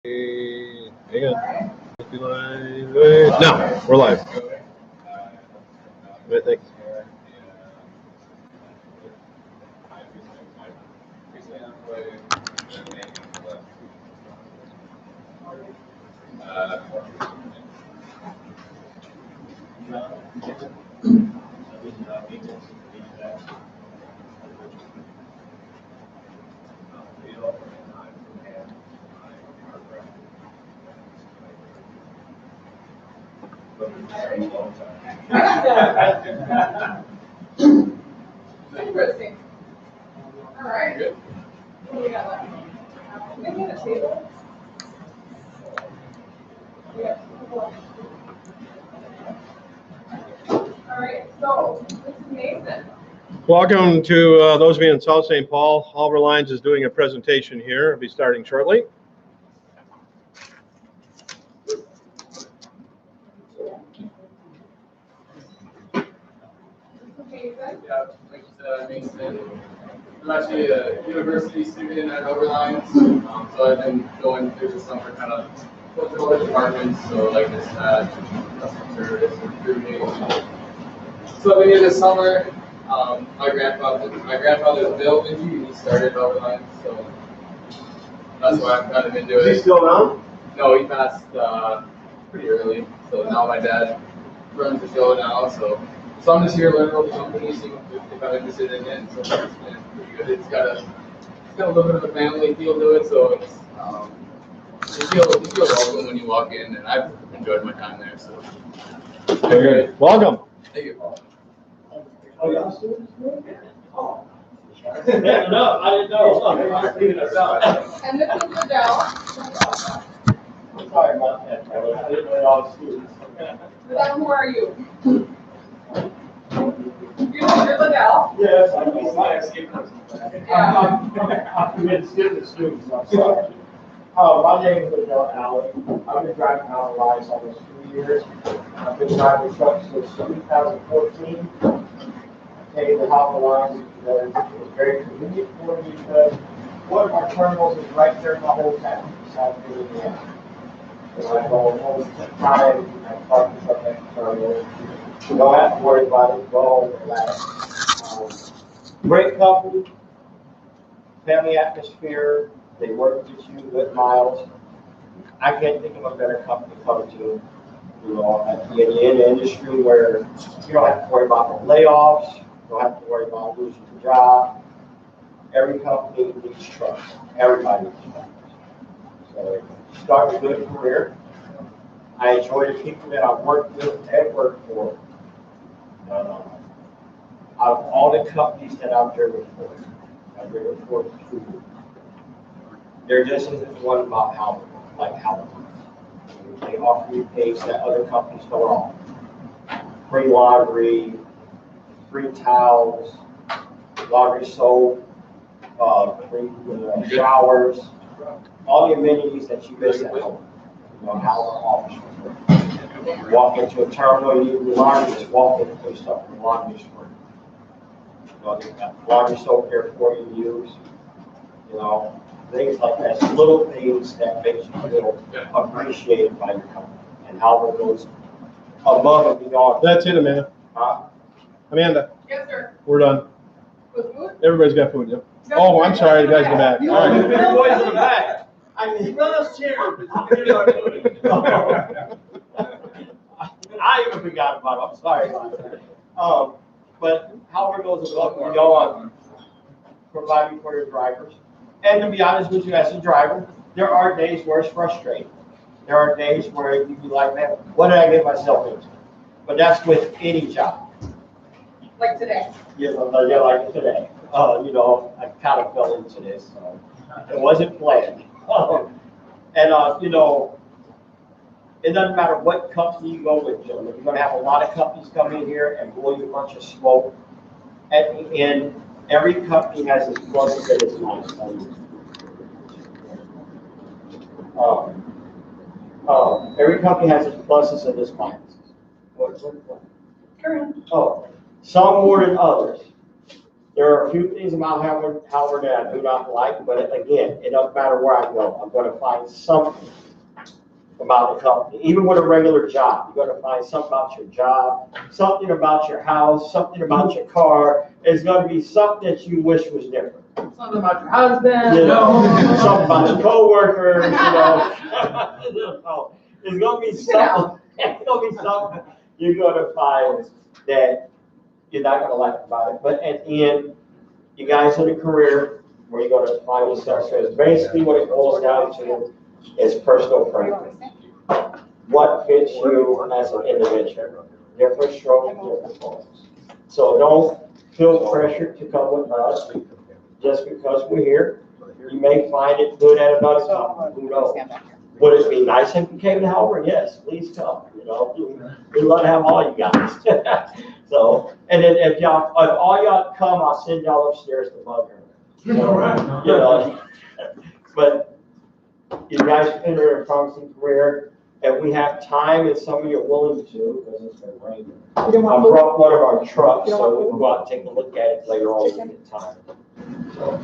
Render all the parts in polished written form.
Hang on. No, we're live. I think. Interesting. All right. Good. What do we got left? Maybe on a table. All right. So this is Nathan. Welcome to those of you in South St. Paul. Halvor Lines is doing a presentation here. It'll be starting shortly. Yeah, like you said, Mason. I'm actually a university student at Overlines, so I've been going through the summer kind of going through other departments, so like dispatch, customer service, recruiting. So I've been here this summer. My grandfather's Bill Vinci, and he started Overlines, so that's why I've kind of been doing it. Is he still around? No, he passed pretty early, so now my dad runs the show now, so I'm just here learning about the company, seeing if I'm interested in it. So far it's been pretty good. It's got a little bit of a family feel to it, so it's you feel welcome when you walk in, and I've enjoyed my time there. So Very good. Welcome. thank you. Oh, yeah. Oh. I didn't know. And this is Adele. Sorry about that. I didn't know all the students. Adele, who are you? You're Adele. Yes, I'm in students, I'm sorry. My name is Adele Allen. I've been driving Halvor Lines almost 2 years. I've been driving trucks since 2014. I came to Halvor Lines because it was very convenient for me because one of our terminals is right there in my whole town, South Indiana. So I go home at the time, I park the truck at the terminal. You don't have to worry about it, go home, relax. Great company, family atmosphere, they work with you, good miles. I can't think of a better company to come to. You know, in the industry where you don't have to worry about the layoffs, you don't have to worry about losing your job. Every company needs trucks. Everybody needs trucks. So start a good career. I enjoy the people that I work with and work for. Out of all the companies that I've driven for, I've driven for two. There just isn't one about Halvor, like Halvor. They offer you things that other companies don't offer. Free laundry, free towels, laundry soap, free showers, all the amenities that you miss at home. You know, Halvor offers you. You walk into a terminal, you need your laundry, just walk in and put stuff in the laundry store. You know, they've got laundry soap there for you to use. You know, things like that, little things that makes you feel appreciated by your company. And Halvor goes above and beyond. That's it, Amanda. Amanda, Yes, sir. we're done. With food? Everybody's got food, yep. Oh, I'm sorry, the guys in the back. You All know, the right. big boys in the back. I mean, run us chairs. I even forgot about it. I'm sorry about that. But Halvor goes above and beyond providing for your drivers. And to be honest with you, as a driver, there are days where it's frustrating. There are days where you be like, man, what did I get myself into? But that's with any job. Like today. Yeah, like today. You know, I kind of fell into this. So it wasn't planned. And, you know, it doesn't matter what company you go with, gentlemen. You're going to have a lot of companies come in here and blow you a bunch of smoke. At the end, every company has its pluses and its minuses. Every company has its pluses and its minuses. Oh, some more than others. There are a few things about Halvor that I do not like, but again, it doesn't matter where I go. I'm going to find something about the company. Even with a regular job, you're going to find something about your job, something about your house, something about your car. It's going to be something that you wish was different. Something about your husband. You know, something about your coworkers. You know, it's going to be something. It's going to be something you're going to find that you're not going to like about it. But at the end, you guys in a career where you're going to find yourself. So it's basically what it boils down to is personal preference. What fits you as an individual? Different strokes, different folks. So don't feel pressured to come with us just because we're here. You may find it good at another company. Who knows? Would it be nice if you came to Halvor? Yes, please come. You know, we'd love to have all you guys. So, and then if all y'all come, I'll send y'all upstairs to bug her. You know, but you guys enter a promising career, and we have time, and some of you are willing to, because it's been raining. I brought one of our trucks, so we can go out and take a look at it later on when we get time. So,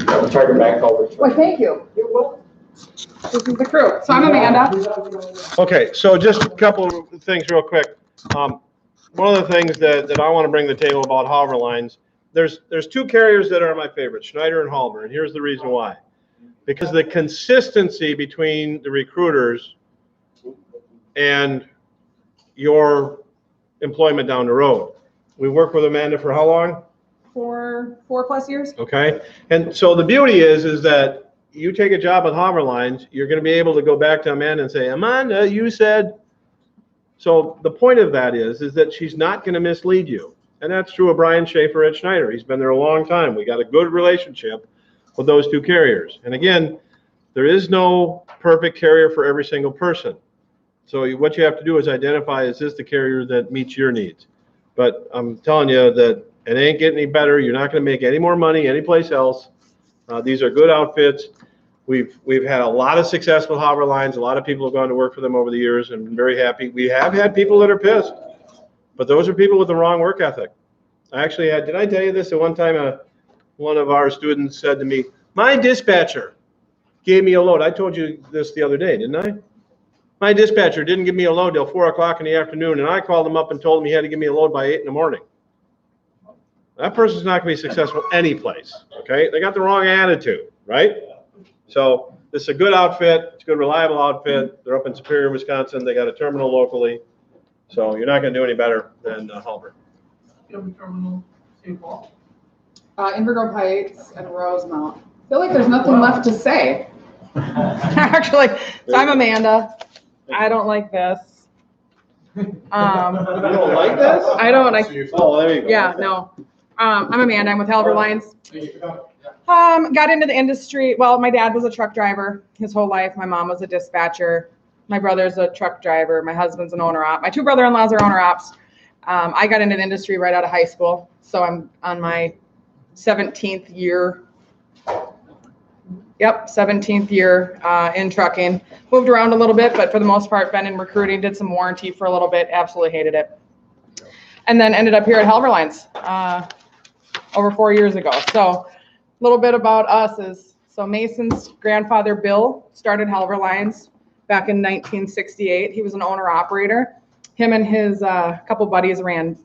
I'll turn it back over to you. Well, thank you. You're welcome. This is the crew. So I'm Amanda. Okay, so just a couple of things real quick. One of the things that I want to bring to the table about Halvor lines, there's two carriers that are my favorites, Schneider and Halvor, and here's the reason why. Because the consistency between the recruiters and your employment down the road. We worked with Amanda for how long? 4+ years. Okay, and so the beauty is that you take a job at Halvor lines, you're going to be able to go back to Amanda and say, Amanda, you said. So the point of that is that she's not going to mislead you. And that's true of Brian Schaefer at Schneider. He's been there a long time. We got a good relationship with those two carriers. And again, there is no perfect carrier for every single person. So what you have to do is identify, is this the carrier that meets your needs? But I'm telling you that it ain't getting any better. You're not going to make any more money anyplace else. These are good outfits. We've had a lot of success with Halvor lines. A lot of people have gone to work for them over the years and been very happy. We have had people that are pissed, but those are people with the wrong work ethic. I actually had, did I tell you this at one time? One of our students said to me, my dispatcher gave me a load. I told you this the other day, didn't I? My dispatcher didn't give me a load till 4 o'clock in the afternoon, and I called him up and told him he had to give me a load by 8 in the morning. That person's not going to be successful any place, okay? They got the wrong attitude, right? So this is a good outfit. It's a good, reliable outfit. They're up in Superior, Wisconsin. They got a terminal locally. So you're not going to do any better than Halvor. You have a terminal, St. Paul? Invergrove Heights and Rosemount. I feel like there's nothing left to say. Actually, so I'm Amanda. I don't like this. You don't like this? I don't. Oh, there you go. Yeah, no. I'm Amanda. I'm with Halvor Lines. Got into the industry. Well, my dad was a truck driver his whole life. My mom was a dispatcher. My brother's a truck driver. My husband's an owner-op. My two brother-in-laws are owner-ops. I got into the industry right out of high school. So I'm on my 17th year. Yep, 17th year in trucking. Moved around a little bit, but for the most part, been in recruiting, did some warranty for a little bit, absolutely hated it. And then ended up here at Halvor Lines over 4 years ago. So a little bit about us is, so Mason's grandfather, Bill, started Halvor Lines back in 1968. He was an owner-operator. Him and his couple buddies ran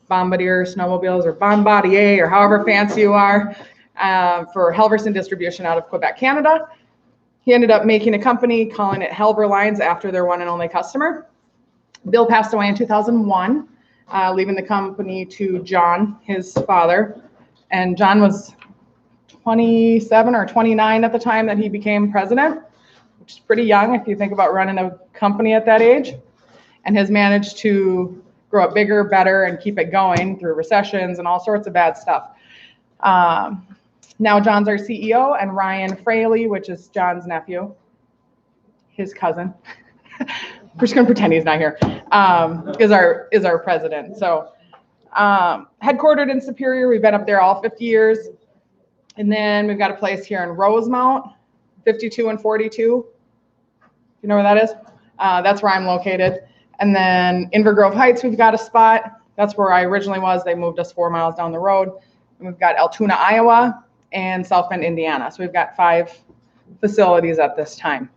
Bombardier snowmobiles, or Bombardier, or however fancy you are, for Halverson Distribution out of Quebec, Canada. He ended up making a company, calling it Halvor Lines after their one and only customer. Bill passed away in 2001, leaving the company to John, his father. And John was 27 or 29 at the time that he became president, which is pretty young if you think about running a company at that age, and has managed to grow it bigger, better, and keep it going through recessions and all sorts of bad stuff. Now John's our CEO, and Ryan Fraley, which is John's nephew, his cousin, we're just gonna pretend he's not here, is our president. So headquartered in Superior, we've been up there all 50 years. And then we've got a place here in Rosemount, 52 and 42. You know where that is? That's where I'm located. And then Invergrove Heights, we've got a spot. That's where I originally was. They moved us 4 miles down the road. And we've got Altoona, Iowa, and South Bend, Indiana. So we've got 5 facilities at this time.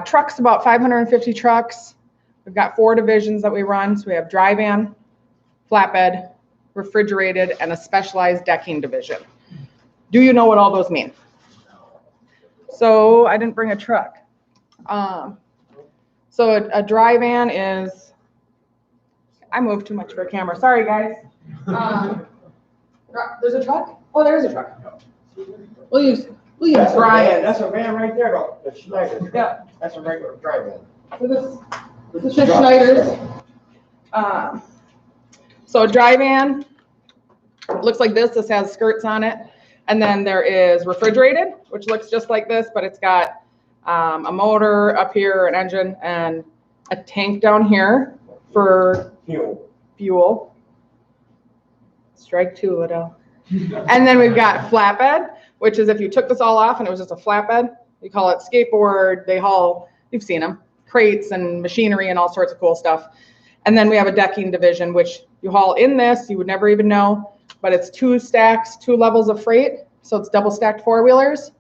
Trucks, about 550 trucks. We've got 4 divisions that we run. So we have dry van, flatbed, refrigerated, and a specialized decking division. Do you know what all those mean? So I didn't bring a truck. So a dry van is, I moved too much for a camera. Sorry, guys. There's a truck? Oh, there's a truck. We'll use Brian. That's a van right there, though. The Schneider. Yeah. That's a regular dry van. So this is Schneider's. So a dry van looks like this. This has skirts on it. And then there is refrigerated, which looks just like this, but it's got a motor up here, an engine, and a tank down here for fuel. Strike 2, Liddell. And then we've got flatbed, which is if you took this all off and it was just a flatbed, you call it skateboard. They haul, you've seen them, crates and machinery and all sorts of cool stuff. And then we have a decking division, which you haul in this, you would never even know, but it's 2 stacks, 2 levels of freight. So it's double stacked 4-wheelers.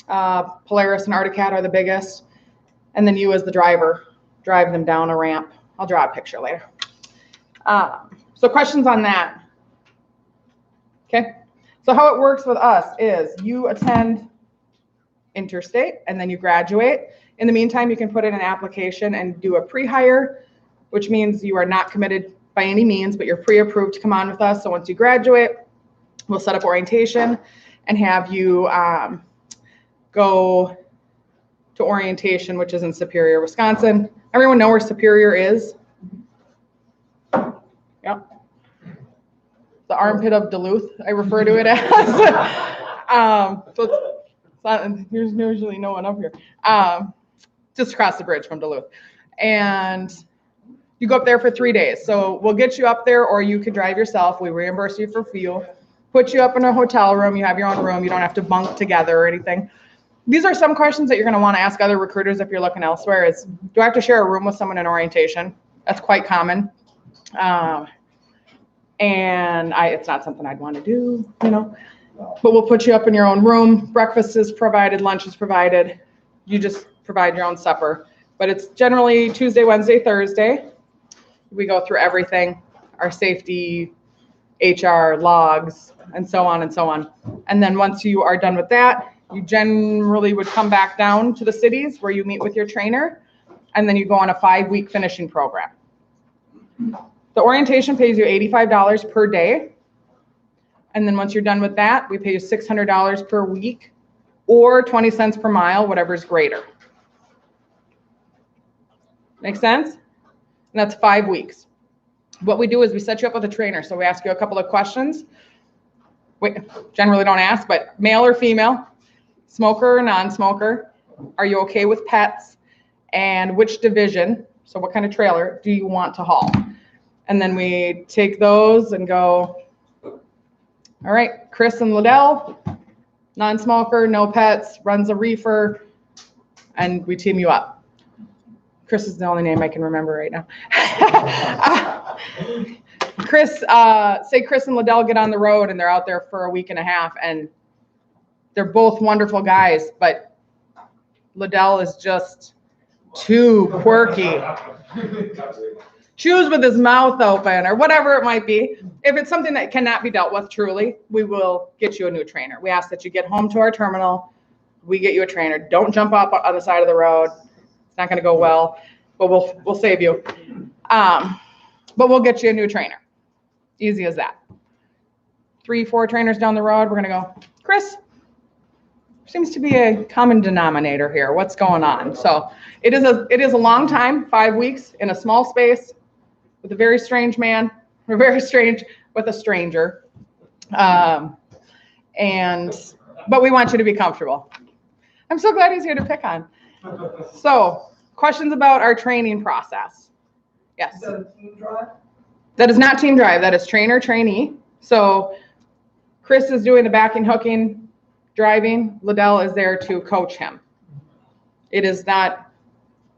Polaris and Arctic Cat are the biggest. And then you as the driver, drive them down a ramp. I'll draw a picture later. So questions on that? Okay. So how it works with us is you attend interstate and then you graduate. In the meantime, you can put in an application and do a pre-hire, which means you are not committed by any means, but you're pre-approved to come on with us. So once you graduate, we'll set up orientation and have you go to orientation, which is in Superior, Wisconsin. Everyone know where Superior is? Yep. The armpit of Duluth, I refer to it as. So it's not, there's usually no one up here. Just across the bridge from Duluth. And you go up there for 3 days. So we'll get you up there, or you can drive yourself. We reimburse you for fuel, put you up in a hotel room. You have your own room. You don't have to bunk together or anything. These are some questions that you're going to want to ask other recruiters if you're looking elsewhere. Is, do I have to share a room with someone in orientation? That's quite common. And it's not something I'd want to do, you know, but we'll put you up in your own room. Breakfast is provided, lunch is provided. You just provide your own supper, but it's generally Tuesday, Wednesday, Thursday. We go through everything, our safety, HR, logs, and so on and so on. And then once you are done with that, you generally would come back down to the cities where you meet with your trainer, and then you go on a 5-week finishing program. The orientation pays you $85 per day. And then once you're done with that, we pay you $600 per week or 20 cents per mile, whatever's greater. Make sense? And that's 5 weeks. What we do is we set you up with a trainer. So we ask you a couple of questions. We generally don't ask, but male or female, smoker or non-smoker, are you okay with pets? And which division, so what kind of trailer do you want to haul? And then we take those and go, all right, Chris and Liddell, non-smoker, no pets, runs a reefer, and we team you up. Chris is the only name I can remember right now. Say Chris and Liddell get on the road and they're out there for a week and a half, and they're both wonderful guys, but Liddell is just too quirky. Chews with his mouth open or whatever it might be. If it's something that cannot be dealt with truly, we will get you a new trainer. We ask that you get home to our terminal. We get you a trainer. Don't jump up on the side of the road. It's not going to go well, but we'll save you. But we'll get you a new trainer. Easy as that. 3-4 trainers down the road, we're going to go, Chris, seems to be a common denominator here. What's going on? So it is a long time, 5 weeks in a small space with a very strange man, or very strange with a stranger. But we want you to be comfortable. I'm so glad he's here to pick on. So questions about our training process? Yes. Is that a team drive? That is not team drive. That is trainer, trainee. So Chris is doing the backing, hooking, driving. Liddell is there to coach him. It is not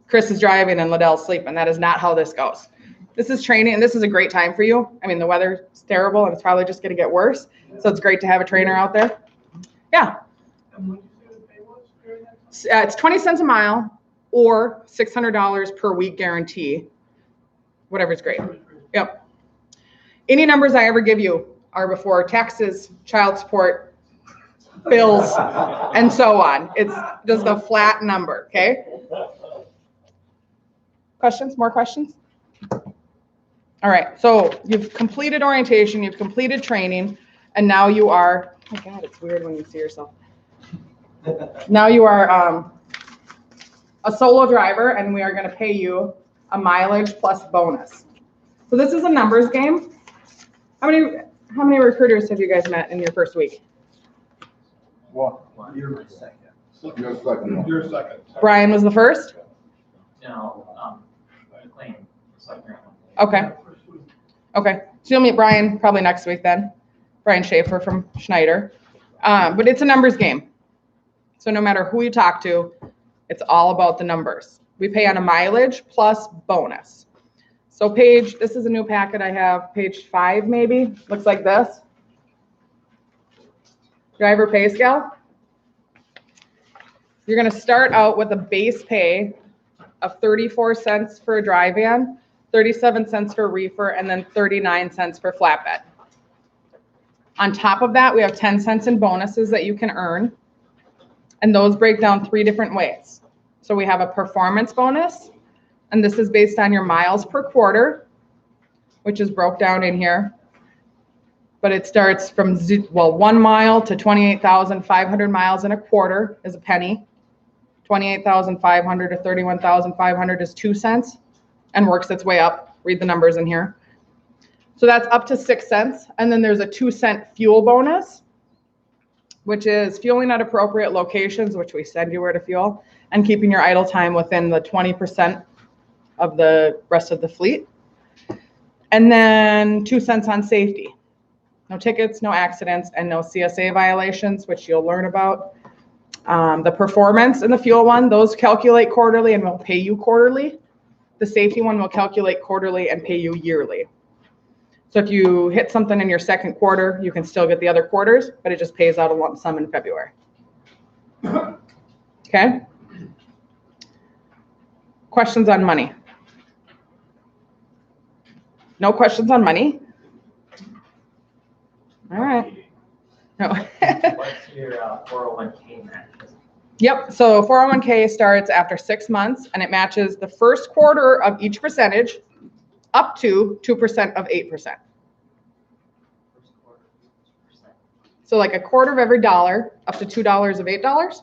Chris is driving and Liddell's sleeping. That is not how this goes. This is training, and this is a great time for you. I mean, the weather's terrible, and it's probably just going to get worse. So it's great to have a trainer out there. Yeah. It's 20 cents a mile or $600 per week guarantee. Whatever's great. Yep. Any numbers I ever give you are before taxes, child support, bills, and so on. It's just a flat number, okay? Questions? More questions? All right, so you've completed orientation, you've completed training, and now you are, oh my God, it's weird when you see yourself. Now you are a solo driver, and we are going to pay you a mileage plus bonus. So this is a numbers game. How many recruiters have you guys met in your first week? One. You're second. You're second. You're second. Brian was the first? No, McLean, second. Okay. Okay. So you'll meet Brian probably next week then. Brian Schaefer from Schneider. But it's a numbers game. So no matter who you talk to, it's all about the numbers. We pay on a mileage plus bonus. So this is a new packet I have, page 5 maybe, looks like this. Driver pay scale. You're gonna start out with a base pay of 34 cents for a dry van, 37 cents for reefer, and then 39 cents for flatbed. On top of that, we have 10 cents in bonuses that you can earn, and those break down 3 different ways. So we have a performance bonus, and this is based on your miles per quarter, which is broke down in here. But it starts from 1 mile to 28,500 miles in a quarter is a penny. 28,500 to 31,500 is 2 cents and works its way up. Read the numbers in here. So that's up to 6 cents. And then there's a 2-cent fuel bonus, which is fueling at appropriate locations, which we send you where to fuel, and keeping your idle time within the 20% of the rest of the fleet. And then 2 cents on safety. No tickets, no accidents, and no CSA violations, which you'll learn about. The performance and the fuel one, those calculate quarterly and will pay you quarterly. The safety one will calculate quarterly and pay you yearly. So if you hit something in your second quarter, you can still get the other quarters, but it just pays out a lump sum in February. Okay? Questions on money? No questions on money? All right. No. What's your 401k match? Yep, so 401k starts after 6 months, and it matches the first quarter of each percentage up to 2% of 8%. So like a quarter of every dollar up to $2 of $8. So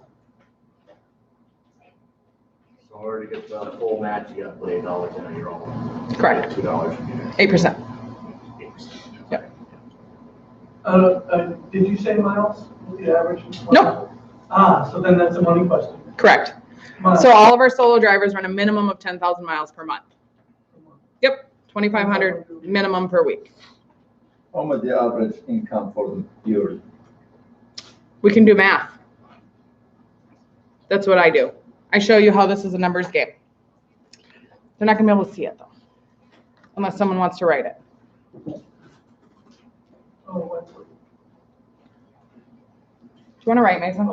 in order to get the full match, you got to put $8 in on your own. Correct. $2. 8%. Yep. Did you say miles? The average? Nope. So then that's a money question. Correct. Miles. So all of our solo drivers run a minimum of 10,000 miles per month. Yep, 2,500 minimum per week. How much the average income for the year? We can do math. That's what I do. I show you how this is a numbers game. They're not gonna be able to see it though, unless someone wants to write it. Oh, what's Do you want to write, Mason?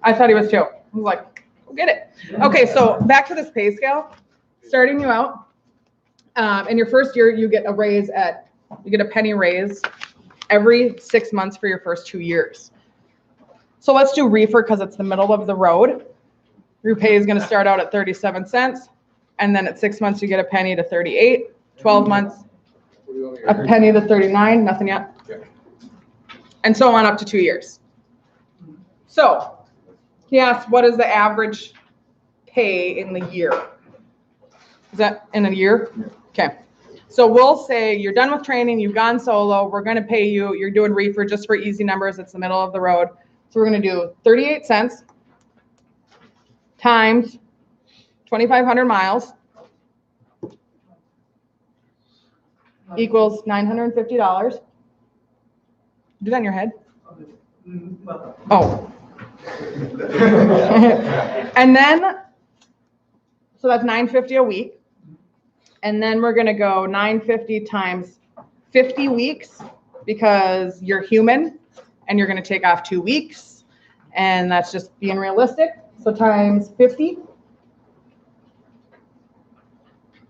I thought he was too. I was like, go get it. Okay, so back to this pay scale. Starting you out, in your first year, you get a penny raise every 6 months for your first 2 years. So let's do reefer because it's the middle of the road. Your pay is going to start out at 37 cents, and then at 6 months you get a penny to 38. 12 months, a penny to 39. Nothing yet. And so on up to 2 years. So he asked, what is the average pay in the year? Is that in a year? Okay. So we'll say you're done with training, you've gone solo, we're going to pay you, you're doing reefer just for easy numbers, it's the middle of the road. So we're going to do 38 cents times 2,500 miles equals $950. Do that in your head? Oh. And then, so that's $950 a week. And then we're gonna go 950 times 50 weeks because you're human and you're gonna take off 2 weeks. And that's just being realistic. So times 50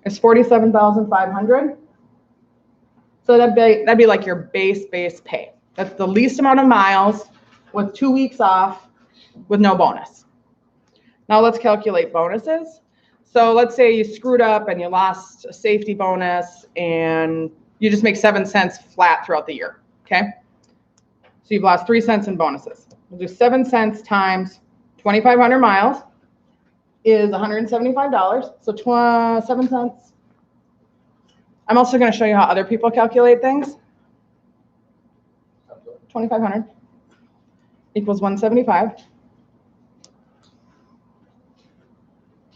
is 47,500. So that'd be like your base pay. That's the least amount of miles with 2 weeks off with no bonus. Now let's calculate bonuses. So let's say you screwed up and you lost a safety bonus and you just make 7 cents flat throughout the year, okay? So you've lost 3 cents in bonuses. We'll do 7 cents times 2,500 miles is $175. So 7 cents. I'm also going to show you how other people calculate things. 2,500 equals 175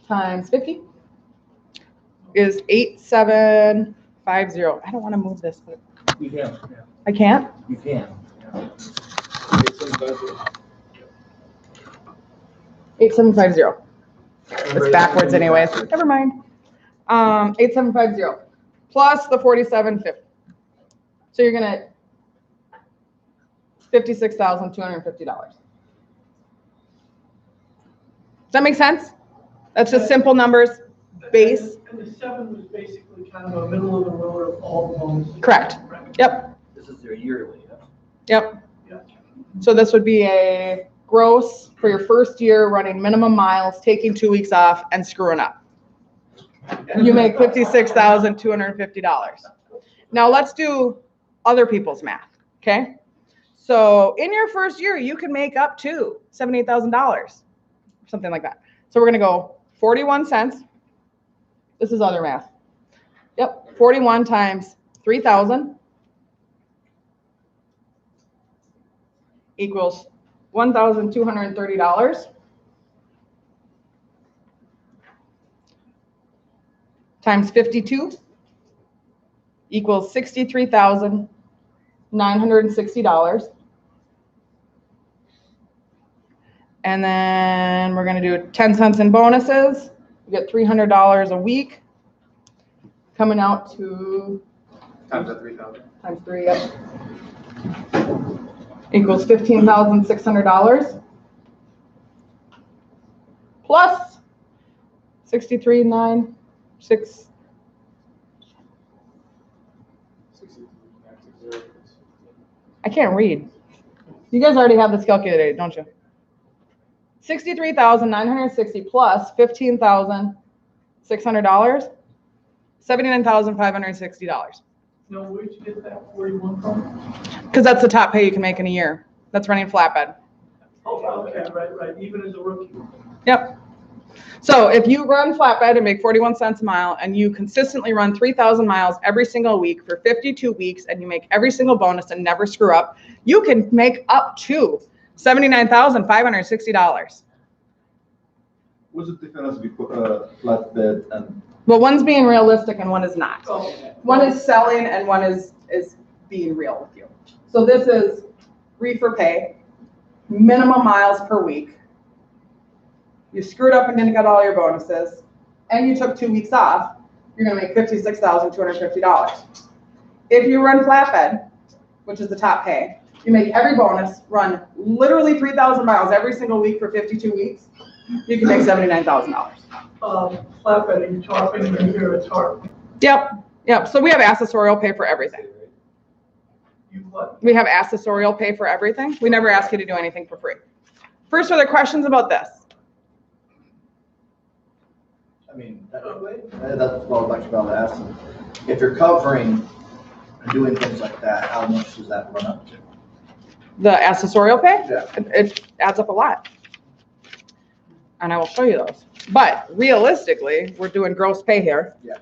times 50 is 8,750. I don't want to move this, but You can, I can't. you can. 8,750. It's backwards anyways. Never mind. 8,750 plus the 4,750. So you're gonna $56,250. Does that make sense? That's just simple numbers, base. And the 7 was basically kind of a middle of the road of all the bonuses. Correct. Yep. This is their yearly, huh? Yep. Yeah. So this would be a gross for your first year running minimum miles, taking 2 weeks off and screwing up. You make $56,250. Now let's do other people's math, okay? So in your first year, you can make up to $78,000, something like that. So we're gonna go 41 cents. This is other math. Yep, 41 times 3,000 equals $1,230 times 52 equals $63,960. And then we're gonna do 10 cents in bonuses. You get $300 a week, coming out to Times that 3,000. times 3, yep. Equals $15,600 plus 63,960. I can't read. You guys already have this calculated, don't you? 63,960 plus $15,600, $79,560. No, where'd you get that 41 from? Because that's the top pay you can make in a year. That's running flatbed. Oh, okay, right, even as a rookie. Yep. So if you run flatbed and make 41 cents a mile and you consistently run 3,000 miles every single week for 52 weeks and you make every single bonus and never screw up, you can make up to $79,560. What's the difference between flatbed and? But one's being realistic and one is not. Okay. One is selling and one is being real with you. So this is reefer pay, minimum miles per week. You screwed up and didn't get all your bonuses, and you took 2 weeks off, you're gonna make $56,250. If you run flatbed, which is the top pay, you make every bonus, run literally 3,000 miles every single week for 52 weeks, you can make $79,000. Flatbed, are you talking here a tarp? Yep. So we have accessorial pay for everything. You what? We have accessorial pay for everything. We never ask you to do anything for free. First, are there questions about this? I mean, that's what I'd like to ask them. If you're covering and doing things like that, how much does that run up to? The accessorial pay? Yeah. It adds up a lot. And I will show you those. But realistically, we're doing gross pay here. Yeah.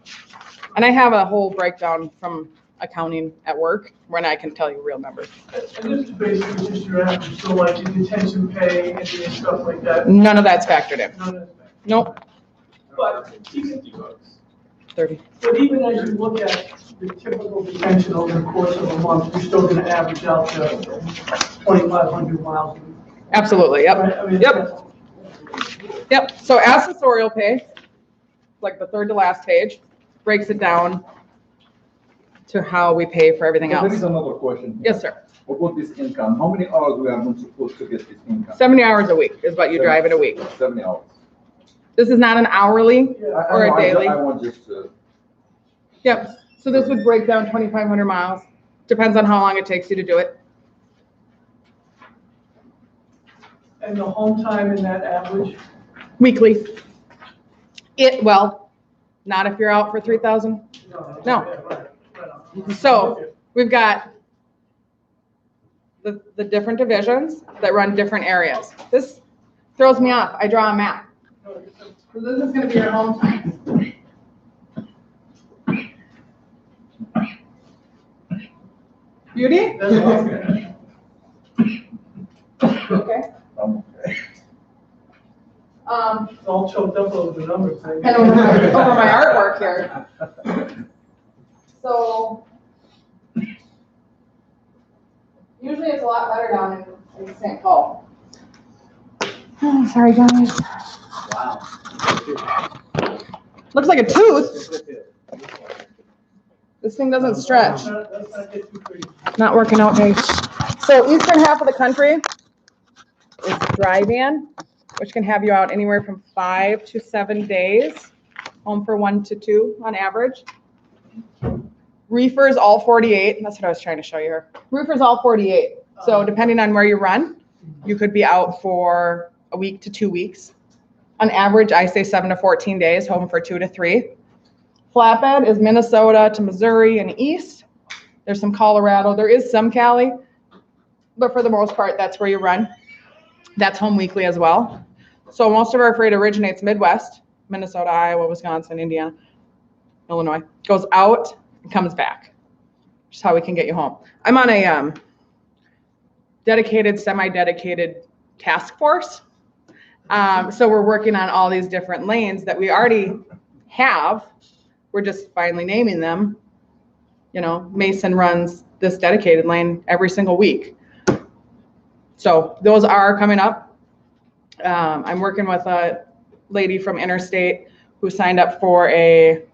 And I have a whole breakdown from accounting at work when I can tell you real numbers. And this is basically just your average, so like your detention pay and stuff like that. None of that's factored in. None of that. Nope. But even, 30. but even as you look at the typical detention over the course of a month, you're still gonna average out to 2,500 miles. Absolutely, yep. Right? I mean, Yep. So accessorial pay, like the third to last page, breaks it down to how we pay for everything There is else. another question. Yes, sir. About this income, how many hours we are not supposed to get this income? 70 hours a week is what you drive in a week. 70 hours. This is not an hourly or a daily. I want just, Yep. So this would break down 2,500 miles. Depends on how long it takes you to do it. And the home time in that average? Weekly. Well, not if you're out for 3,000. No. Yeah, right. So we've got the different divisions that run different areas. This throws me off. I draw a map. So this is going to be your home time. Beauty? That's awesome. Okay. okay. It's all choked up over the numbers. And over my artwork here. So usually it's a lot better down in St. Paul. Oh, sorry guys. Wow. Looks like a tooth. This thing doesn't stretch. Let's not get too crazy. Not working out great. So eastern half of the country is dry van, which can have you out anywhere from 5 to 7 days, home for 1 to 2 on average. Reefers all 48. That's what I was trying to show you here. Reefers all 48. So depending on where you run, you could be out for a week to 2 weeks. On average, I say 7 to 14 days, home for 2 to 3. Flatbed is Minnesota to Missouri and east. There's some Colorado. There is some Cali, but for the most part, that's where you run. That's home weekly as well. So most of our freight originates Midwest, Minnesota, Iowa, Wisconsin, Indiana, Illinois. Goes out and comes back. Just how we can get you home. I'm on a dedicated, semi-dedicated task force. So we're working on all these different lanes that we already have. We're just finally naming them. You know, Mason runs this dedicated lane every single week. So those are coming up. I'm working with a lady from Interstate who signed up for a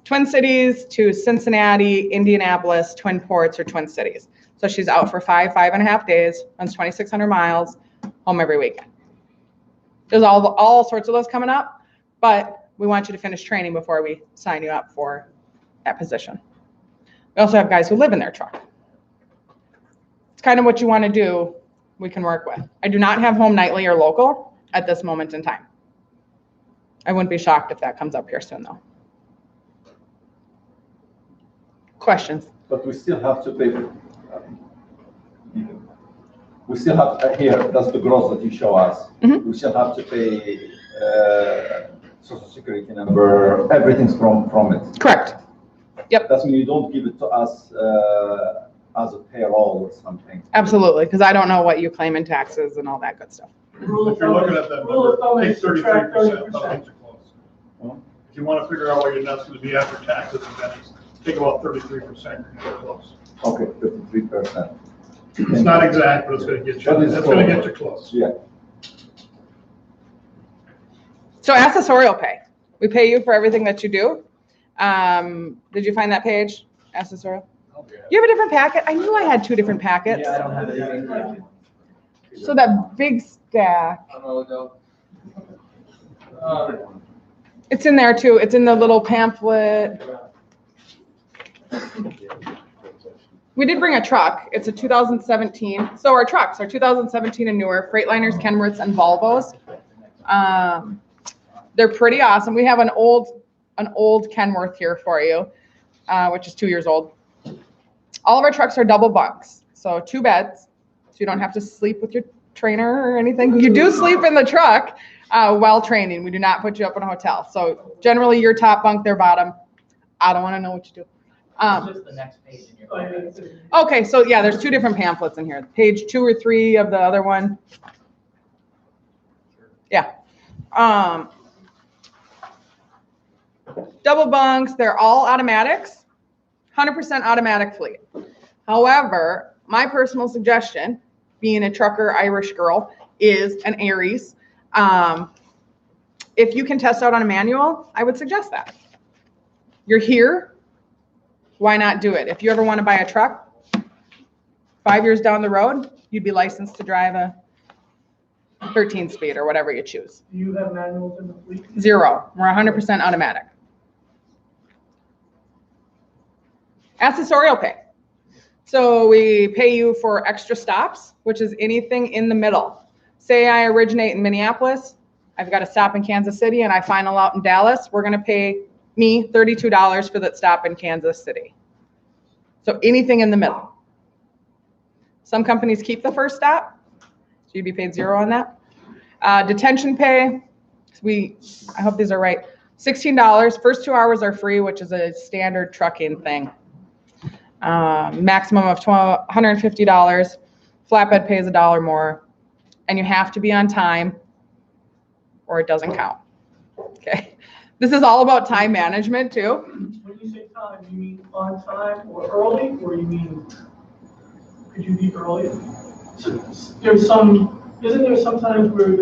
Twin Cities to Cincinnati, Indianapolis, Twin Ports, or Twin Cities. So she's out for 5.5 days, runs 2,600 miles, home every weekend. There's all sorts of those coming up, but we want you to finish training before we sign you up for that position. We also have guys who live in their truck. It's kind of what you want to do, we can work with. I do not have home nightly or local at this moment in time. I wouldn't be shocked if that comes up here soon, though. Questions? But we still have to pay. We still have here. That's the gross that you show us. Mm-hmm. We still have to pay Social Security number. Everything's from it. Correct. Yep. That's when you don't give it to us as a payroll or something. Absolutely, because I don't know what you claim in taxes and all that good stuff. If you're looking at that Rule of thumb number, take is subtract 33%, 30%. nothing's close. If you want to figure out what your net's going to be after taxes and pennies, take about 33%, you're close. Okay, 53%. It's not exact, but it's going to get you, But it's it's going to close. get you close. Yeah. So accessorial pay. We pay you for everything that you do. Did you find that page? Accessorial? You have a different packet? I knew I had 2 different packets. Yeah, I don't have anything. So that big stack, it's in there too. It's in the little pamphlet. We did bring a truck. It's a 2017. So our trucks are 2017 and newer, Freightliners, Kenworths, and Volvos. They're pretty awesome. We have an old Kenworth here for you, which is 2 years old. All of our trucks are double bunks, so 2 beds, so you don't have to sleep with your trainer or anything. You do sleep in the truck while training. We do not put you up in a hotel. So generally, your top bunk, their bottom. I don't want to know what you do. Just the next page in your Oh, book. yeah. Okay, so yeah, there's 2 different pamphlets in here. Page 2 or 3 of the other one. Yeah. Double bunks, they're all automatics, 100% automatic fleet. However, my personal suggestion, being a trucker Irish girl, is an Aries. if you can test out on a manual, I would suggest that. You're here, why not do it? If you ever want to buy a truck, 5 years down the road, you'd be licensed to drive a 13 speed or whatever you choose. Do you have manuals in the fleet? 0. We're 100% automatic. Accessorial pay. So we pay you for extra stops, which is anything in the middle. Say I originate in Minneapolis, I've got a stop in Kansas City, and I final out in Dallas. We're going to pay me $32 for that stop in Kansas City. So anything in the middle. Some companies keep the first stop, so you'd be paid 0 on that. Detention pay, I hope these are right, $16. First 2 hours are free, which is a standard trucking thing. Maximum of $150. Flatbed pays $1 more, and you have to be on time or it doesn't count. Okay. This is all about time management too. When you say time, you mean on time or early, or you mean, could you be early? So isn't there sometimes where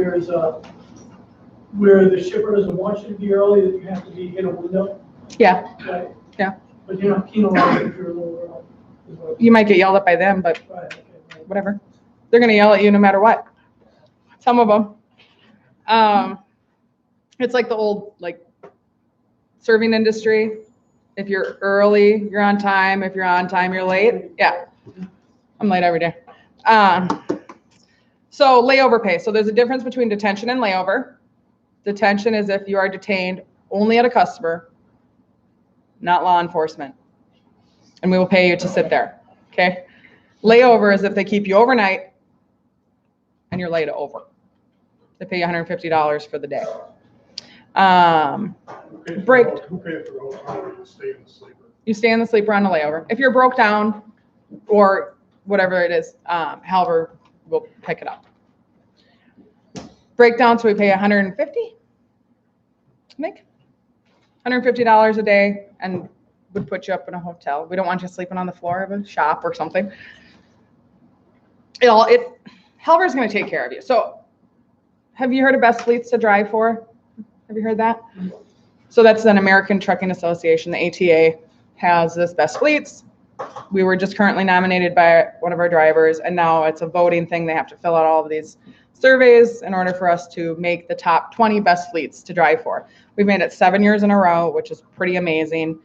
where the shipper doesn't want you to be early, that you have to be in a window? Yeah. Right? Yeah. But you're not penalized if you're a little early. is what- You might get yelled at by them, but Right, okay, right. whatever. They're going to yell at you no matter what. Some of them. It's like the old, like, serving industry. If you're early, you're on time. If you're on time, you're late. Yeah. I'm late every day. So layover pay. So there's a difference between detention and layover. Detention is if you are detained only at a customer, not law enforcement. And we will pay you to sit there. Okay. Layover is if they keep you overnight and you're late over. They pay you $150 for the day. Break. Who pays for the hotel? You stay in the sleeper. You stay in the sleeper on the layover. If you're broke down or whatever it is, Halvor will pick it up. Breakdown, so we pay $150, I think. $150 a day and would put you up in a hotel. We don't want you sleeping on the floor of a shop or something. Halvor's going to take care of you. So have you heard of Best Fleets to Drive For? Have you heard that? So that's an American Trucking Association. The ATA has this Best Fleets. We were just currently nominated by one of our drivers, and now it's a voting thing. They have to fill out all of these surveys in order for us to make the top 20 best fleets to drive for. We've made it 7 years in a row, which is pretty amazing.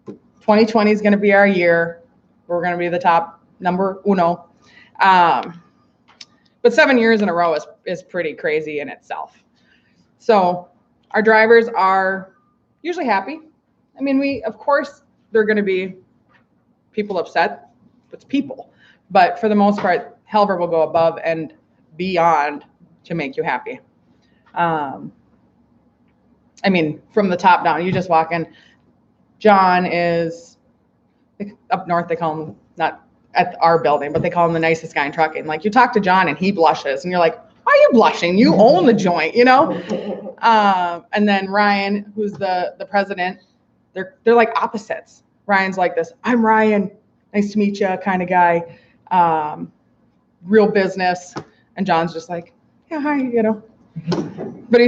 2020 is going to be our year. We're going to be the top number uno. But 7 years in a row is pretty crazy in itself. So our drivers are usually happy. I mean, of course, they're going to be people upset. It's people. But for the most part, Halvor will go above and beyond to make you happy. I mean, from the top down, you just walk in. John is, up north, they call him, not at our building, but they call him the nicest guy in trucking. Like, you talk to John and he blushes and you're like, why are you blushing? You own the joint, you know? And then Ryan, who's the president, they're like opposites. Ryan's like this, I'm Ryan, nice to meet you kind of guy, real business. And John's just like, yeah, hi, you know. But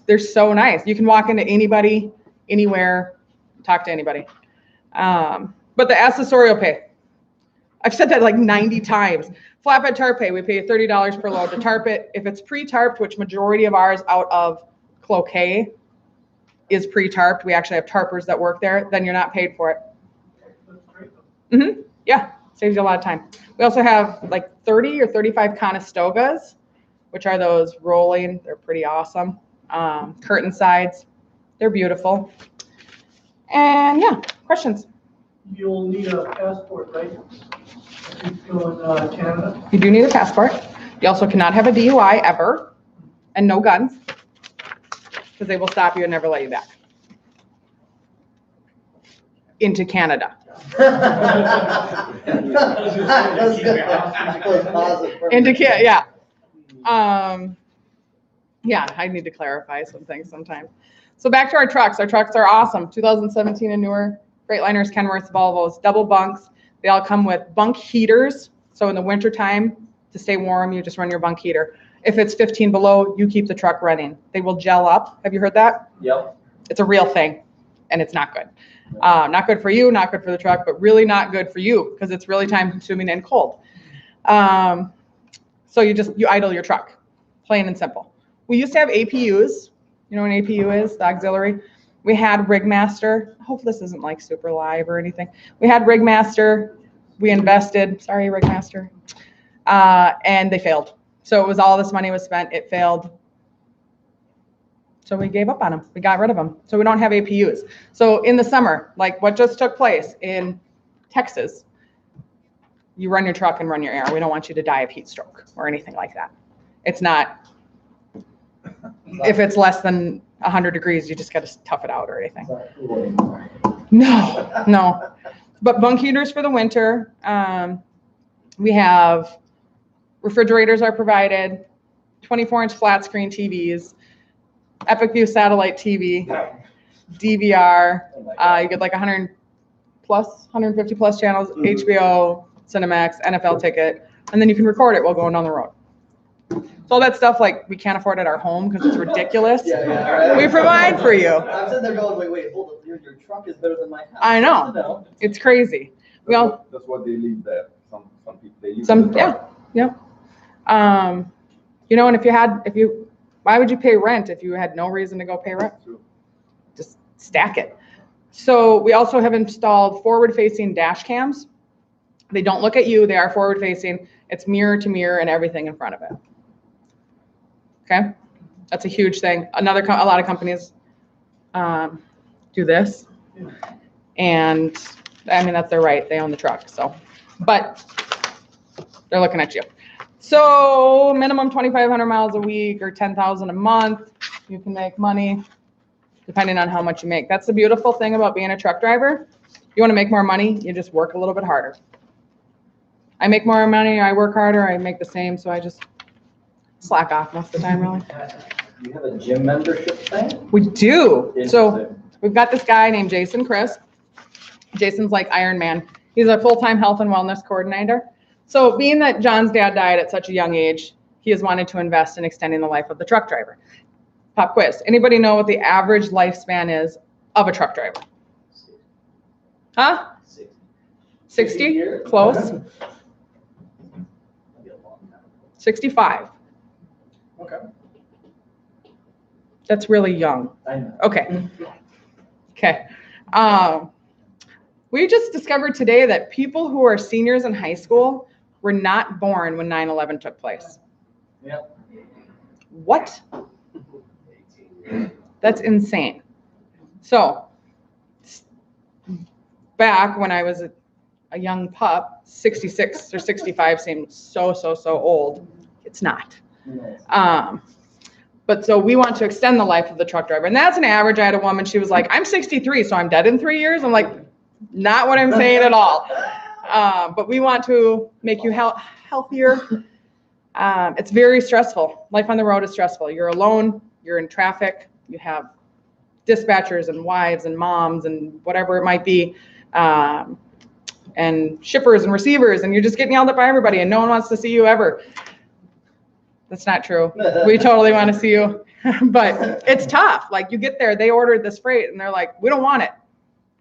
they're so nice. You can walk into anybody, anywhere, talk to anybody. But the accessorial pay, I've said that like 90 times. Flatbed tarp pay, we pay $30 per load to tarp it. If it's pre-tarped, which majority of ours out of Cloquet is pre-tarped, we actually have tarpers that work there, then you're not paid for it. Mm-hmm. Yeah, saves you a lot of time. We also have like 30 or 35 Conestogas, which are those rolling. They're pretty awesome. Curtain sides, they're beautiful. And yeah, questions? You'll need a passport, right? If you go in Canada. You do need a passport. You also cannot have a DUI ever, and no guns, because they will stop you and never let you back into Canada. Into Canada, yeah. Yeah, I need to clarify some things sometimes. So back to our trucks. Our trucks are awesome. 2017 and newer. Freightliners, Kenworths, Volvos, double bunks. They all come with bunk heaters. So in the wintertime, to stay warm, you just run your bunk heater. If it's 15 below, you keep the truck running. They will gel up. Have you heard that? Yep. It's a real thing, and it's not good. Not good for you, not good for the truck, but really not good for you because it's really time consuming and cold. So you idle your truck, plain and simple. We used to have APUs. You know what an APU is, the auxiliary? We had Rigmaster. I hope this isn't like super live or anything. We had Rigmaster. We invested, sorry, Rigmaster, and they failed. So it was all this money was spent, it failed. So we gave up on them. We got rid of them. So we don't have APUs. So in the summer, like what just took place in Texas, you run your truck and run your air. We don't want you to die of heat stroke or anything like that. It's not, if it's less than 100 degrees, you just got to tough it out or anything. No. But bunk heaters for the winter. We have refrigerators are provided, 24-inch flat screen TVs, Epic View satellite TV, DVR. You get like 150 plus channels, HBO, Cinemax, NFL ticket, and then you can record it while going down the road. So all that stuff, like we can't afford at our home because it's ridiculous. Yeah. We provide for you. I'm sitting there going, wait, hold up, your truck is better than my house. I know. It's crazy. That's what they leave there. Some people, they leave the Yeah. And why would you pay rent if you had no reason to go pay rent? True. Just stack it. So we also have installed forward-facing dash cams. They don't look at you. They are forward-facing. It's mirror to mirror and everything in front of it. Okay, that's a huge thing. A lot of companies do this, and I mean that's their right. They own the truck, so but they're looking at you. So minimum 2,500 miles a week or 10,000 a month. You can make money depending on how much you make. That's the beautiful thing about being a truck driver. You want to make more money, you just work a little bit harder. I make more money, I work harder, I make the same, so I just slack off most of the time, really. You have a gym membership thing? We do. So Interesting. we've got this guy named Jason Chris. Jason's like Iron Man. He's a full-time health and wellness coordinator. So being that John's dad died at such a young age, he has wanted to invest in extending the life of the truck driver. Pop quiz. Anybody know what the average lifespan is of a truck driver? Huh? 60? Close. 65. Okay. That's really young. I know. Okay. We just discovered today that people who are seniors in high school were not born when 9/11 took place. Yep. What? That's insane. So, back when I was a young pup, 66 or 65 seemed so old. It's not. But so we want to extend the life of the truck driver. And that's an average. I had a woman, she was like, I'm 63, so I'm dead in 3 years. I'm like, not what I'm saying at all. But we want to make you healthier. It's very stressful. Life on the road is stressful. You're alone, you're in traffic, you have dispatchers and wives and moms and whatever it might be, and shippers and receivers, and you're just getting yelled at by everybody and no one wants to see you ever. That's not true. We totally want to see you, but it's tough. Like you get there, they ordered this freight and they're like, we don't want it.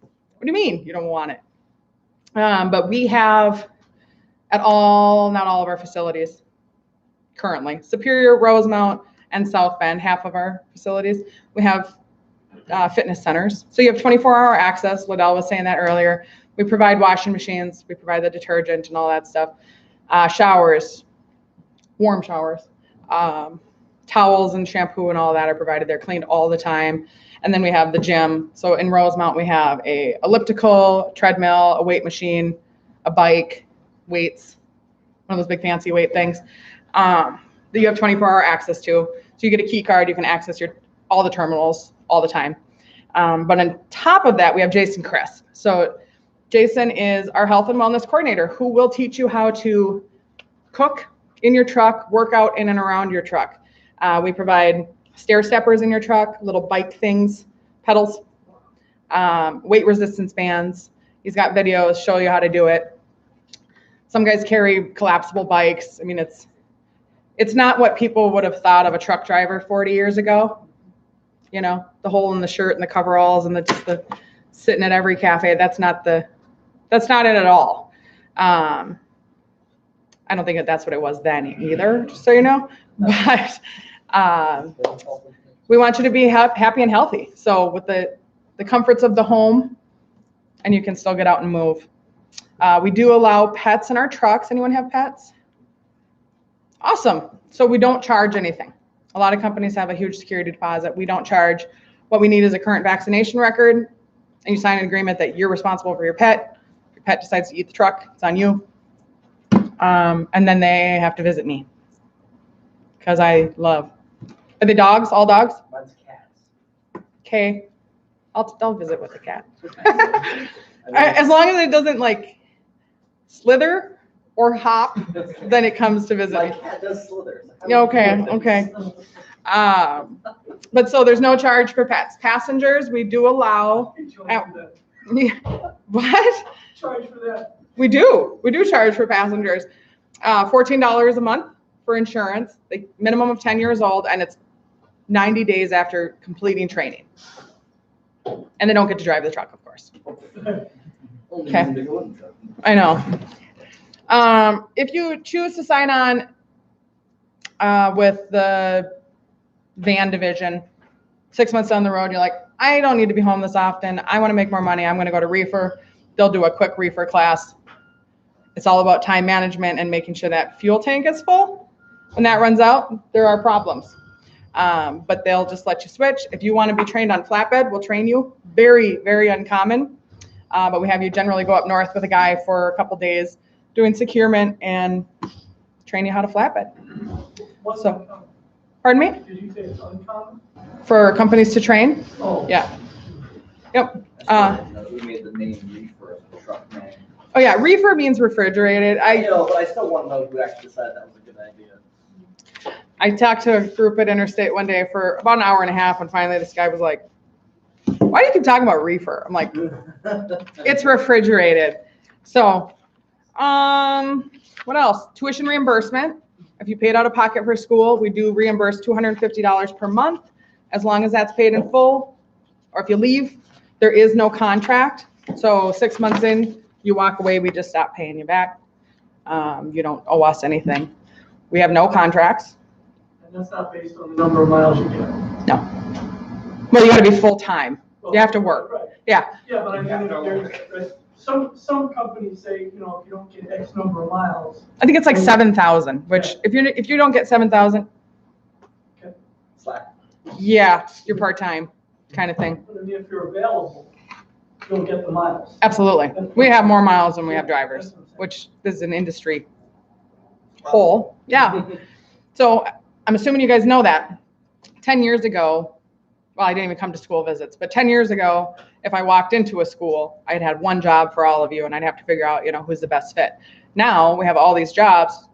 What do you mean you don't want it? But we have not all of our facilities currently, Superior, Rosemount, and South Bend, half of our facilities, we have fitness centers. So you have 24-hour access. Liddell was saying that earlier. We provide washing machines. We provide the detergent and all that stuff. Showers, warm showers, towels and shampoo and all that are provided. They're cleaned all the time. And then we have the gym. So in Rosemount, we have a elliptical, treadmill, a weight machine, a bike, weights, one of those big fancy weight things that you have 24-hour access to. So you get a key card, you can access all the terminals all the time. But on top of that, we have Jason Chris. So Jason is our health and wellness coordinator who will teach you how to cook in your truck, work out in and around your truck. We provide stair steppers in your truck, little bike things, pedals, weight resistance bands. He's got videos, show you how to do it. Some guys carry collapsible bikes. I mean, It's not what people would have thought of a truck driver 40 years ago. You know, the hole in the shirt and the coveralls and the sitting at every cafe. That's not it at all. I don't think that's what it was then either, just so you know. But we want you to be happy and healthy. So with the comforts of the home, and you can still get out and move. We do allow pets in our trucks. Anyone have pets? Awesome. So we don't charge anything. A lot of companies have a huge security deposit. We don't charge. What we need is a current vaccination record, and you sign an agreement that you're responsible for your pet. If your pet decides to eat the truck, it's on you. And then they have to visit me because I love. Are they dogs? All dogs? Mine's cats. Okay. I'll visit with the cat. As long as it doesn't like slither or hop, then it comes to visit My me. cat does slither. Yeah, okay. But so there's no charge for pets. Passengers, we do allow. What? Charge for that. We do charge for passengers. $14 a month for insurance, the minimum of 10 years old, and it's 90 days after completing training. And they don't get to drive the truck, of course. Okay. I know. If you choose to sign on with the van division, 6 months down the road, you're like, I don't need to be home this often. I want to make more money. I'm going to go to reefer. They'll do a quick reefer class. It's all about time management and making sure that fuel tank is full. When that runs out, there are problems. But they'll just let you switch. If you want to be trained on flatbed, we'll train you. Very, very uncommon. But we have you generally go up north with a guy for a couple days doing securement and train you how to flatbed. What's So- uncommon? Pardon me? Did you say it's uncommon? For companies to train? Oh. Yeah. Yep. We made the name reefer as the truck name. Oh yeah, reefer means refrigerated. I know, but I still want to know who actually decided that was a good idea. I talked to a group at Interstate one day for about an hour and a half, and finally this guy was like, why do you keep talking about reefer? I'm like, it's refrigerated. So, what else? Tuition reimbursement. If you paid out of pocket for school, we do reimburse $250 per month, as long as that's paid in full. Or if you leave, there is no contract. So 6 months in, you walk away, we just stop paying you back. You don't owe us anything. We have no contracts. And that's not based on the number of miles you get. No. Well, you gotta be full-time. You have to work. Right. Yeah. Yeah, but I mean, if there's, right, some companies say, if you don't get X number of miles. I think it's like 7,000, which if you don't get 7,000, Slack. yeah, you're part-time kind of thing. But I mean, if you're available, you'll get the miles. Absolutely. We have more miles than we have drivers, which is an industry whole. Yeah. So I'm assuming you guys know that 10 years ago, well, I didn't even come to school visits, but 10 years ago, if I walked into a school, I'd had one job for all of you and I'd have to figure out, who's the best fit. Now we have all these jobs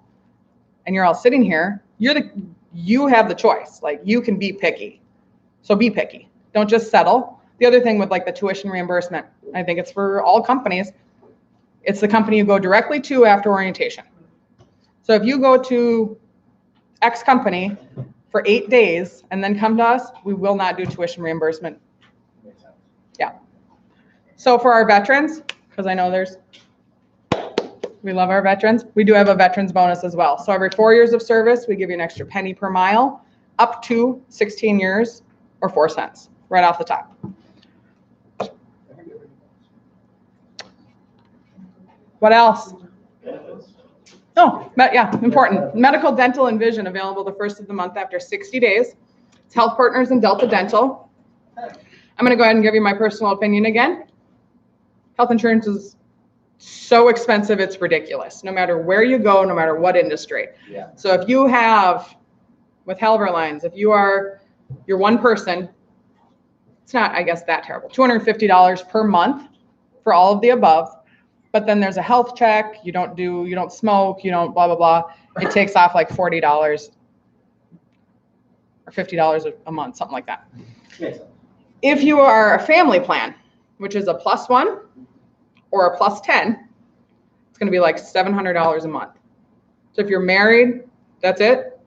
and you're all sitting here. You have the choice. Like, you can be picky. So be picky. Don't just settle. The other thing with like the tuition reimbursement, I think it's for all companies. It's the company you go directly to after orientation. So if you go to X company for 8 days and then come to us, we will not do tuition reimbursement. Yeah. So for our veterans, because I know we love our veterans, we do have a veterans bonus as well. So every 4 years of service, we give you an extra penny per mile, up to 16 years or 4 cents, right off the top. What else? Oh, yeah, important. Medical, dental, and vision available the first of the month after 60 days. It's Health Partners and Delta Dental. I'm gonna go ahead and give you my personal opinion again. Health insurance is so expensive, it's ridiculous. No matter where you go, no matter what industry. Yeah. So if you have, with Halvor lines, if you're one person, it's not, I guess, that terrible. $250 per month for all of the above. But then there's a health check. You don't smoke, you don't blah, blah, blah. It takes off like $40 or $50 a month, something like that. If you are a family plan, which is a +1 or a +10, it's going to be like $700 a month. So if you're married, that's it.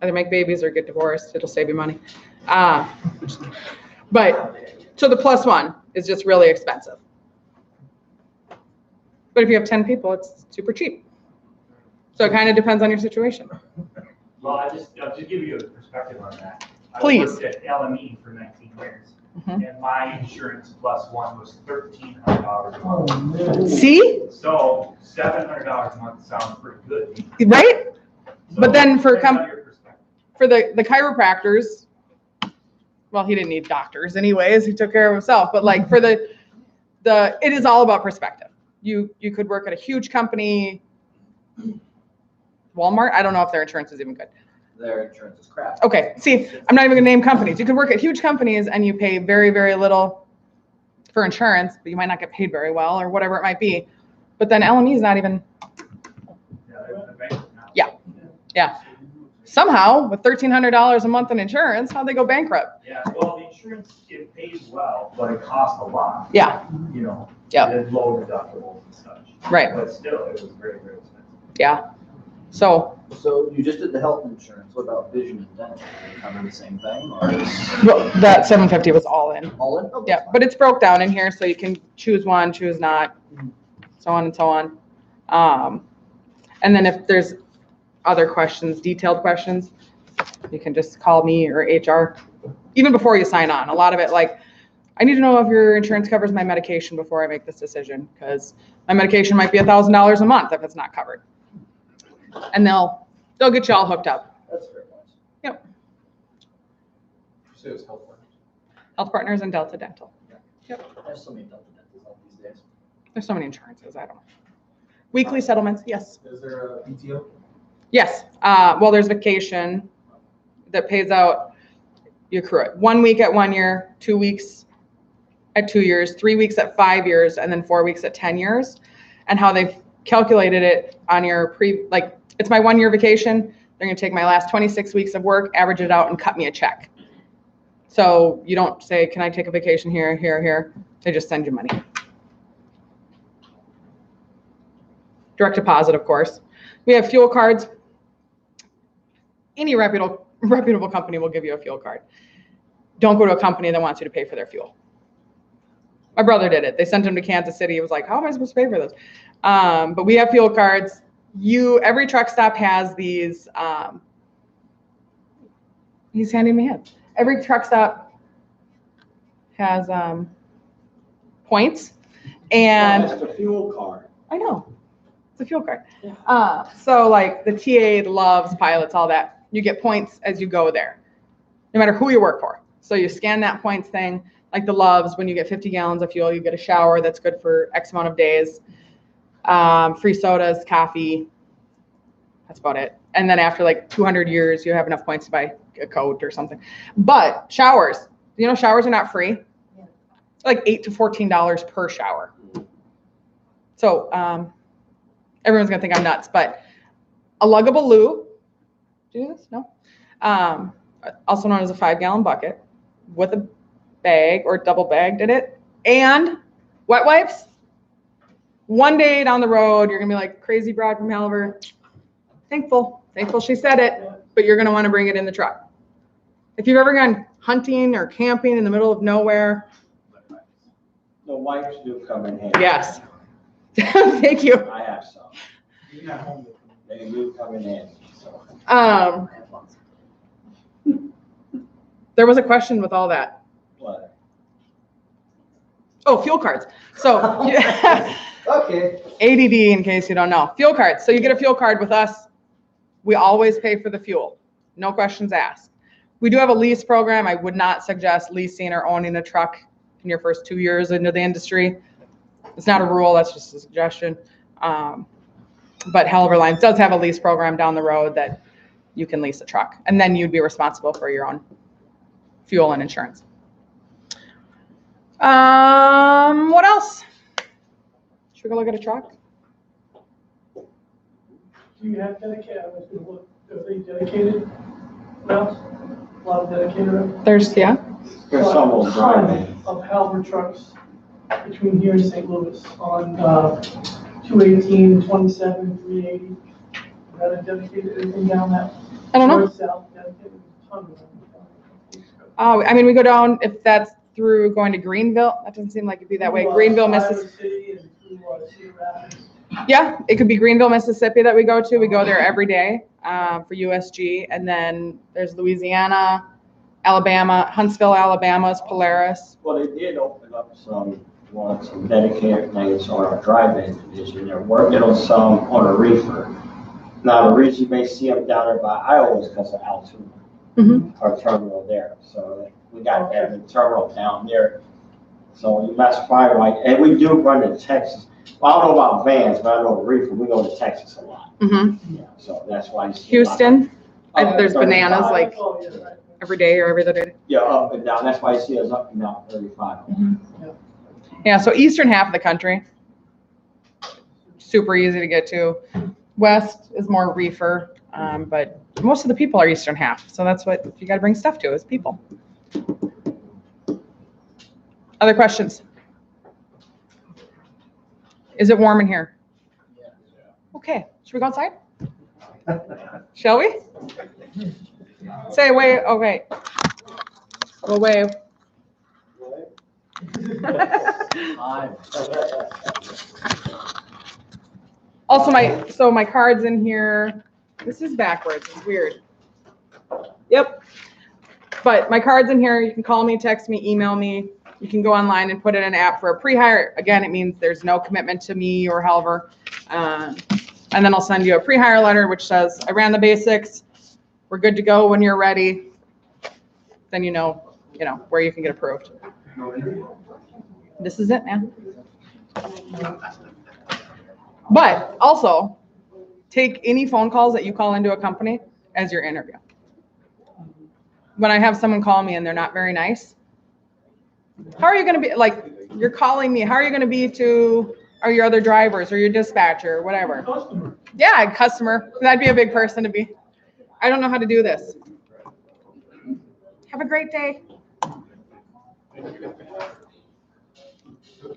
Either make babies or get divorced. It'll save you money. But, so the +1 is just really expensive. But if you have 10 people, it's super cheap. So it kind of depends on your situation. Well, I'll just give you a perspective on that. Please. I worked at LME for 19 years, Mhm. and my insurance +1 was $1,300 a month. See? So $700 a month sounds pretty good. Right? But then for depends on your perspective. for the chiropractors, well, he didn't need doctors anyways. He took care of himself. But like for the it is all about perspective. You could work at a huge company, Walmart. I don't know if their insurance is even good. Their insurance is crap. Okay, see, I'm not even gonna name companies. You could work at huge companies and you pay very, very little for insurance, but you might not get paid very well or whatever it might be. But then LME is not even, The bank is not. yeah. Somehow, with $1,300 a month in insurance, how'd they go bankrupt? Yeah, well, the insurance, it pays well, but it costs a lot, Yeah, you know. Yep. It had low deductibles and such. Right. But still, it was very, very expensive. yeah. So, So you just did the health insurance. What about vision and dental? Do they cover the same thing or well, that 750 was all in. all in? Oh, that's Yeah, fine. but it's broke down in here, so you can choose one, choose not, so on and so on. And then if there's other questions, detailed questions, you can just call me or HR, even before you sign on. A lot of it, like, I need to know if your insurance covers my medication before I make this decision, because my medication might be $1,000 a month if it's not covered. And they'll get you all hooked up. That's fair point. Yep. So it's helpful. Health Partners and Delta Dental. There's so many dental dentists out these days. There's so many insurances, I don't know. Weekly settlements, yes. Is there a PTO? Yes, well, there's vacation that pays out, you accrue it. 1 week at 1 year, 2 weeks at 2 years, 3 weeks at 5 years, and then 4 weeks at 10 years. And how they've calculated it on your it's my 1 year vacation. They're gonna take my last 26 weeks of work, average it out and cut me a check. So you don't say, can I take a vacation here, here, here? They just send you money. Direct deposit, of course. We have fuel cards. Any reputable company will give you a fuel card. Don't go to a company that wants you to pay for their fuel. My brother did it. They sent him to Kansas City. He was like, how am I supposed to pay for this? But we have fuel cards. Every truck stop has these, he's handing me in. Every truck stop has points. And That's the fuel card. I know, it's a fuel card. So like the TA, the Loves, pilots, all that, you get points as you go there, no matter who you work for. So you scan that points thing, like the Loves, when you get 50 gallons of fuel, you get a shower that's good for X amount of days. Free sodas, coffee, that's about it. And then after like 200 years, you have enough points to buy a coat or something. But showers, showers are not free. Like $8 to $14 per shower. So everyone's gonna think I'm nuts, but a luggable loo, do you do this? No. Also known as a 5-gallon bucket with a bag or double bagged in it, and wet wipes. One day down the road, you're gonna be like, crazy broad from Halvor. Thankful she said it, but you're gonna wanna bring it in the truck. If you've ever gone hunting or camping in the middle of nowhere. The wipes do come in handy. Yes. Thank you. I have some. They do come in handy, so. There was a question with all that. What? Oh, fuel cards. So Okay. ADD, in case you don't know. Fuel cards. So you get a fuel card with us. We always pay for the fuel. No questions asked. We do have a lease program. I would not suggest leasing or owning a truck in your first 2 years into the industry. It's not a rule. That's just a suggestion. But Halvor Lines does have a lease program down the road that you can lease a truck. And then you'd be responsible for your own fuel and insurance. What else? Should we go look at a truck? Do you have dedicated, I was gonna look, are they dedicated routes? A lot of dedicated routes? There's There's some A will ton drive. of Halvor trucks between here and St. Louis on 218, 27, 380. Got a dedicated, anything down that? I don't know. north, south, dedicated, ton of them. Oh, I mean, we go down, if that's through going to Greenville, that doesn't seem like it'd be that way. Greenville, Iowa Mississippi. City and through Cedar Rapids. Yeah, it could be Greenville, Mississippi that we go to. We go there every day for USG. And then there's Louisiana, Alabama, Huntsville, Alabama's Polaris. Well, they did open up some dedicated things on our drive-in division. They're working on some on a reefer. Now, the reason you may see them down there by Iowa is because of Altoona, our terminal there. So we got that terminal down there. So that's probably why, and we do run to Texas. Well, I don't know about vans, but I know reefer, we go to Texas a lot. Yeah, so that's why you see Houston, there's 35. bananas like Oh, yeah, right. every day or every other day. Yeah, up and down. That's why you see us up and down 35. Yeah, so eastern half of the country, super easy to get to. West is more reefer, but most of the people are eastern half. So that's what you got to bring stuff to is people. Other questions? Is it warm in here? Okay, should we go outside? Shall we? Say wave, okay. We'll wave. Also, my card's in here. This is backwards. It's weird. Yep. But my card's in here. You can call me, text me, email me. You can go online and put in an app for a pre-hire. Again, it means there's no commitment to me or Halvor. And then I'll send you a pre-hire letter, which says, I ran the basics. We're good to go when you're ready. Then you know where you can get approved. This is it, man. But also, take any phone calls that you call into a company as your interview. When I have someone call me and they're not very nice, how are you going to be, like, you're calling me, how are you going to be to, or your other drivers or your dispatcher or whatever? Customer. Yeah, customer. That'd be a big person to be. I don't know how to do this. Have a great day.